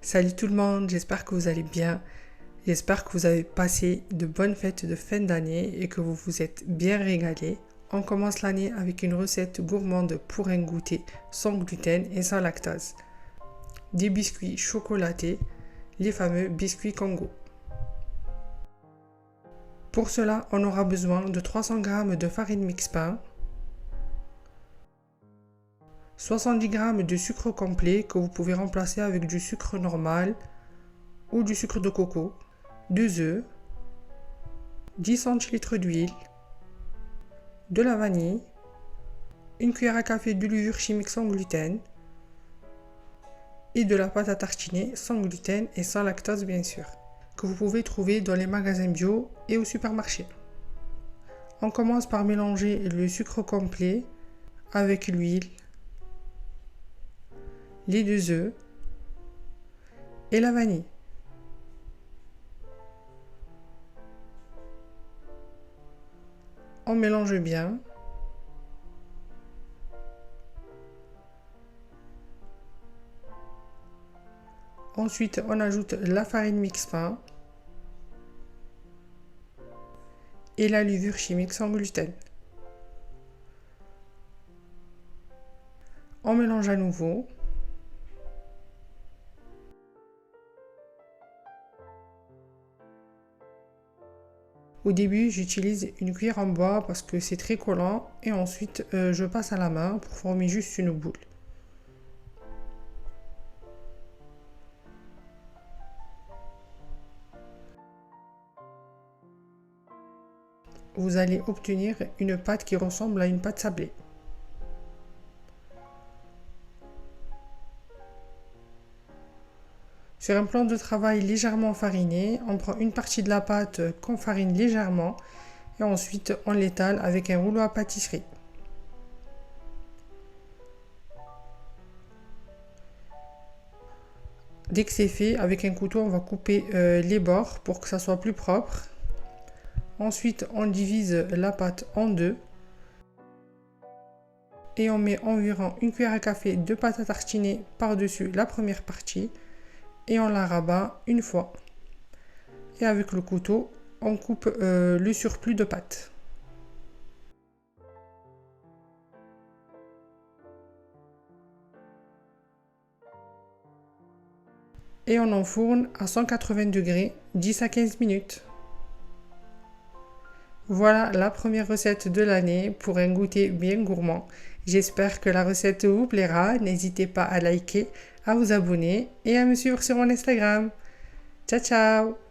Salut tout le monde, j'espère que vous allez bien. J'espère que vous avez passé de bonnes fêtes de fin d'année et que vous vous êtes bien régalés. On commence l'année avec une recette gourmande pour un goûter sans gluten et sans lactose. Des biscuits chocolatés, les fameux biscuits Congo. Pour cela, on aura besoin de 300 g de farine mix pain, 70 g de sucre complet que vous pouvez remplacer avec du sucre normal ou du sucre de coco, 2 œufs, 10 centilitres d'huile, de la vanille, une cuillère à café de levure chimique sans gluten et de la pâte à tartiner sans gluten et sans lactose bien sûr, que vous pouvez trouver dans les magasins bio et au supermarché. On commence par mélanger le sucre complet avec l'huile, les 2 œufs et la vanille. On mélange bien. Ensuite, on ajoute la farine mix pain et la levure chimique sans gluten. On mélange à nouveau. Au début, j'utilise une cuillère en bois parce que c'est très collant et ensuite je passe à la main pour former juste une boule. Vous allez obtenir une pâte qui ressemble à une pâte sablée. Sur un plan de travail légèrement fariné, on prend une partie de la pâte qu'on farine légèrement et ensuite on l'étale avec un rouleau à pâtisserie. Dès que c'est fait, avec un couteau, on va couper les bords pour que ça soit plus propre. Ensuite, on divise la pâte en deux et on met environ une cuillère à café de pâte à tartiner par-dessus la première partie et on la rabat une fois. Et avec le couteau, on coupe le surplus de pâte. Et on enfourne à 180 degrés 10 à 15 minutes. Voilà la première recette de l'année pour un goûter bien gourmand. J'espère que la recette vous plaira. N'hésitez pas à liker, à vous abonner et à me suivre sur mon Instagram. Ciao ciao!